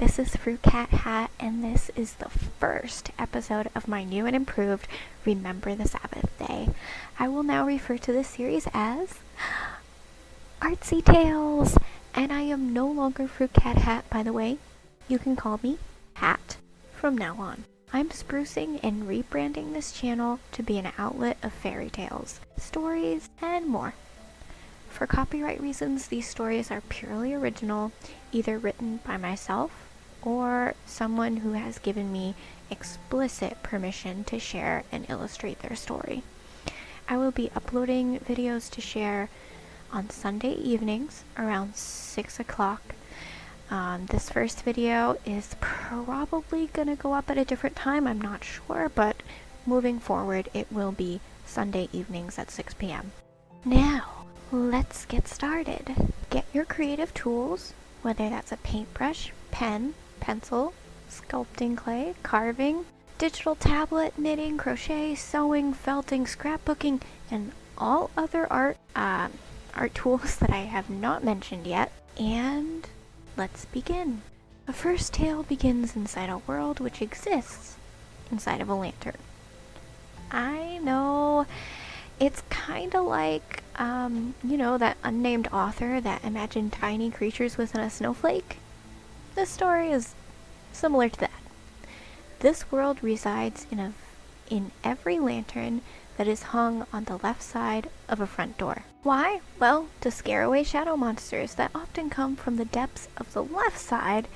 this is Fruit Cat Hat, and this is the first episode of my new and improved Remember the Sabbath Day. I will now refer to this series as Artsy Tales, and I am no longer Fruit Cat Hat, by the way. You can call me Hat from now on. I'm sprucing and rebranding this channel to be an outlet of fairy tales, stories, and more. For copyright reasons, these stories are purely original, either written by myself or someone who has given me explicit permission to share and illustrate their story. I will be uploading videos to share on Sunday evenings around 6 o'clock. This first video is probably going to go up at a different time, I'm not sure, but moving forward it will be Sunday evenings at 6 p.m. Now, let's get started. Get your creative tools, whether that's a paintbrush, pen, pencil, sculpting clay, carving, digital tablet, knitting, crochet, sewing, felting, scrapbooking, and all other art tools that I have not mentioned yet. And let's begin. The first tale begins inside a world which exists inside of a lantern. I know, it's kind of like, that unnamed author that imagined tiny creatures within a snowflake. This story is similar to that. This world resides in every lantern that is hung on the left side of a front door. Why? Well, to scare away shadow monsters that often come from the depths of the left side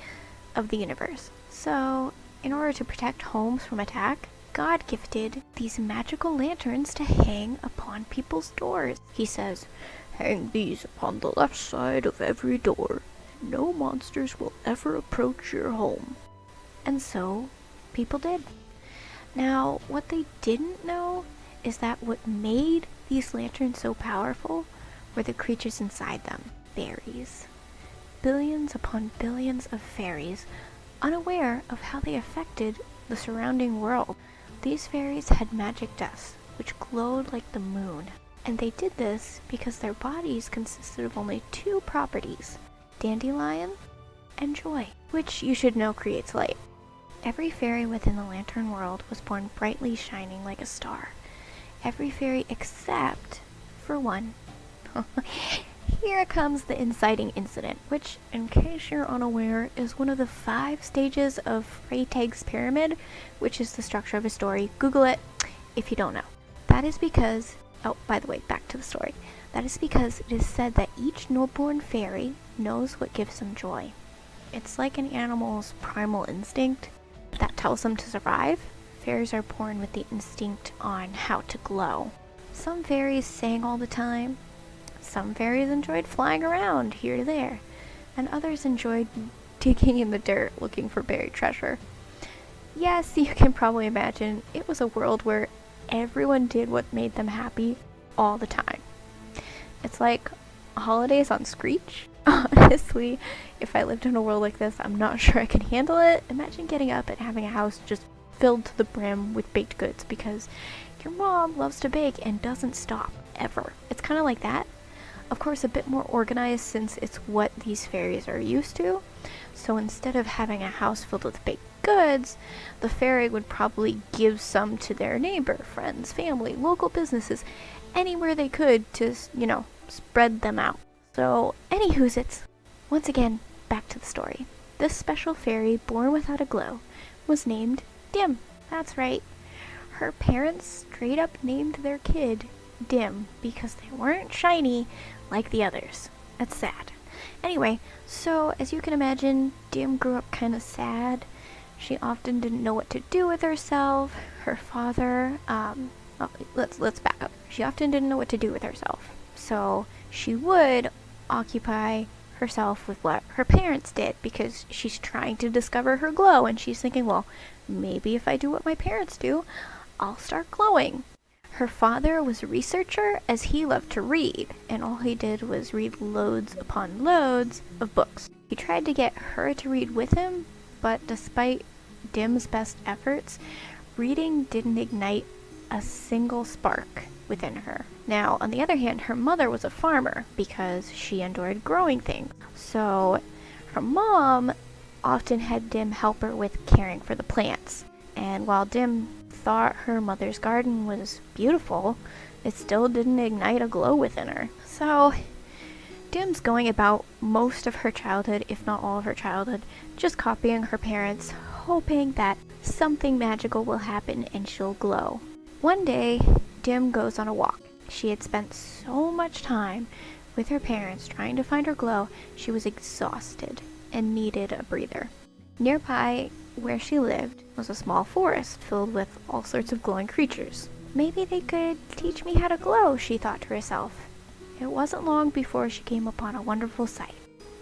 of the universe. So, in order to protect homes from attack, God gifted these magical lanterns to hang upon people's doors. He says, "Hang these upon the left side of every door. No monsters will ever approach your home." And so, people did. Now, what they didn't know is that what made these lanterns so powerful were the creatures inside them. Fairies. Billions upon billions of fairies, unaware of how they affected the surrounding world. These fairies had magic dust, which glowed like the moon. And they did this because their bodies consisted of only two properties, dandelion and joy, which you should know creates light. Every fairy within the lantern world was born brightly shining like a star. Every fairy except for one. Here comes the inciting incident, which, in case you're unaware, is one of the 5 stages of Freytag's pyramid, which is the structure of a story. Google it if you don't know. That is because, by the way, back to the story. That is because it is said that each newborn fairy knows what gives them joy. It's like an animal's primal instinct that tells them to survive. Fairies are born with the instinct on how to glow. Some fairies sang all the time. Some fairies enjoyed flying around here to there, and others enjoyed digging in the dirt looking for buried treasure. Yes, you can probably imagine it was a world where everyone did what made them happy all the time. It's like holidays on Screech. Honestly, if I lived in a world like this, I'm not sure I could handle it. Imagine getting up and having a house just filled to the brim with baked goods because your mom loves to bake and doesn't stop, ever. It's kind of like that. Of course, a bit more organized since it's what these fairies are used to. So instead of having a house filled with baked goods, the fairy would probably give some to their neighbor, friends, family, local businesses, anywhere they could to, spread them out. So, anywhoozits, once again, back to the story. This special fairy, born without a glow, was named Dim. That's right. Her parents straight up named their kid Dim because they weren't shiny like the others. That's sad. Anyway, so as you can imagine, Dim grew up kind of sad. She often didn't know what to do with herself. Her father, let's back up. She often didn't know what to do with herself. So she would occupy herself with what her parents did because she's trying to discover her glow and she's thinking, well, maybe if I do what my parents do, I'll start glowing. Her father was a researcher as he loved to read, and all he did was read loads upon loads of books. He tried to get her to read with him, but despite Dim's best efforts, reading didn't ignite a single spark within her. Now, on the other hand, her mother was a farmer because she enjoyed growing things. So her mom often had Dim help her with caring for the plants. And while Dim thought her mother's garden was beautiful, it still didn't ignite a glow within her. So Dim's going about most of her childhood, if not all of her childhood, just copying her parents, hoping that something magical will happen and she'll glow. One day, Dim goes on a walk. She had spent so much time with her parents trying to find her glow, she was exhausted and needed a breather. Nearby, where she lived, was a small forest filled with all sorts of glowing creatures. Maybe they could teach me how to glow, she thought to herself. It wasn't long before she came upon a wonderful sight.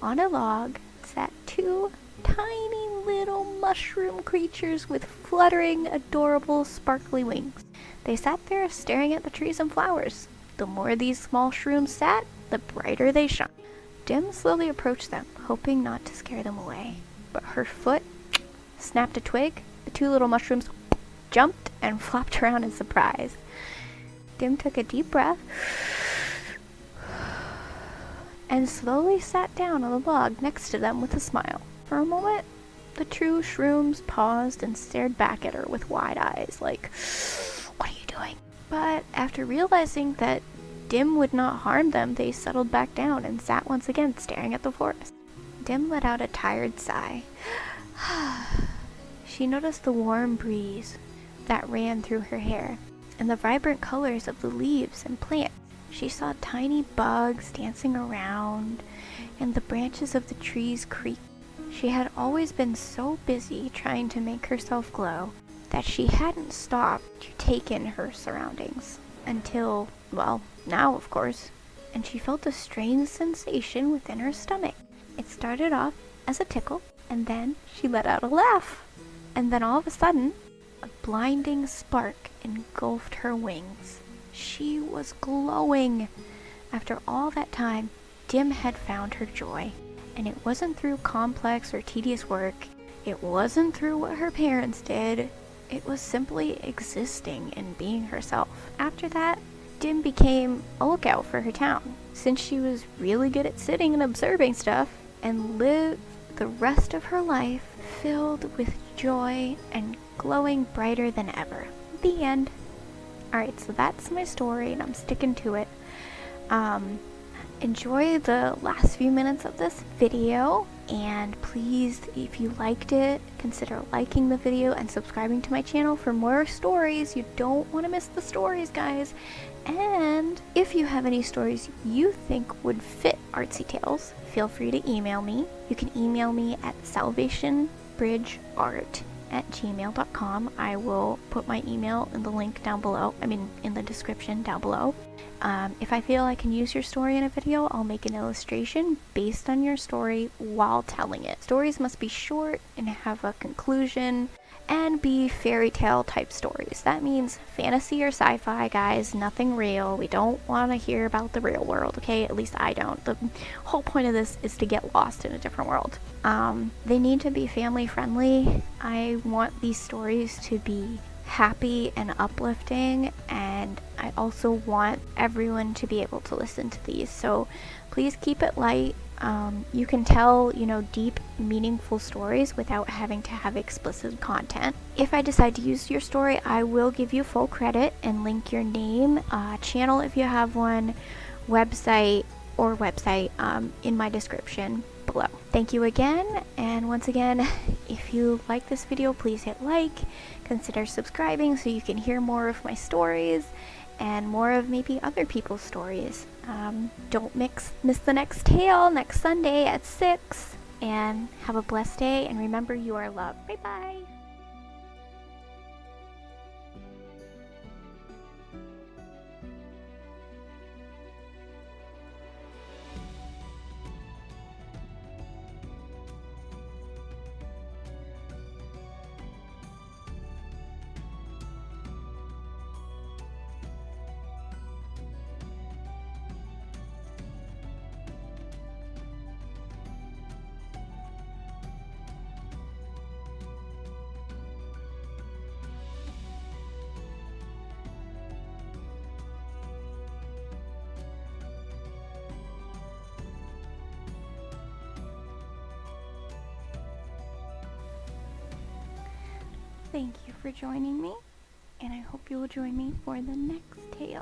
On a log sat two tiny little mushroom creatures with fluttering, adorable, sparkly wings. They sat there staring at the trees and flowers. The more these small shrooms sat, the brighter they shone. Dim slowly approached them, hoping not to scare them away. But her foot snapped a twig. The two little mushrooms jumped and flopped around in surprise. Dim took a deep breath and slowly sat down on the log next to them with a smile. For a moment, the two shrooms paused and stared back at her with wide eyes, like, "What are you doing?" But after realizing that Dim would not harm them, they settled back down and sat once again staring at the forest. Dim let out a tired sigh. She noticed the warm breeze that ran through her hair and the vibrant colors of the leaves and plants. She saw tiny bugs dancing around and the branches of the trees creak. She had always been so busy trying to make herself glow that she hadn't stopped to take in her surroundings until, well, now of course, and she felt a strange sensation within her stomach. It started off as a tickle, and then she let out a laugh. And then all of a sudden, a blinding spark engulfed her wings. She was glowing. After all that time, Dim had found her joy. And it wasn't through complex or tedious work. It wasn't through what her parents did. It was simply existing and being herself. After that, Dim became a lookout for her town, since she was really good at sitting and observing stuff, and lived the rest of her life filled with joy and glowing brighter than ever. The end. Alright, so that's my story, and I'm sticking to it. Enjoy the last few minutes of this video, and please, if you liked it, consider liking the video and subscribing to my channel for more stories. You don't want to miss the stories, guys. And if you have any stories you think would fit Artsy Tales, feel free to email me. You can email me at salvationbridgeart@gmail.com. I will put my email in the link down below, in the description down below. If I feel I can use your story in a video, I'll make an illustration based on your story while telling it. Stories must be short and have a conclusion and be fairy tale type stories. That means fantasy or sci-fi, guys, nothing real. We don't want to hear about the real world, okay? At least I don't. The whole point of this is to get lost in a different world. They need to be family friendly. I want these stories to be happy and uplifting, and I also want everyone to be able to listen to these, so please keep it light. You can tell, deep, meaningful stories without having to have explicit content. If I decide to use your story, I will give you full credit and link your name, channel if you have one, website in my description below. Thank you again, and once again, if you like this video, please hit like, consider subscribing so you can hear more of my stories and more of maybe other people's stories. Don't miss the next tale next Sunday at 6, and have a blessed day, and remember, you are loved. Bye bye. Thank you for joining me, and I hope you will join me for the next tale.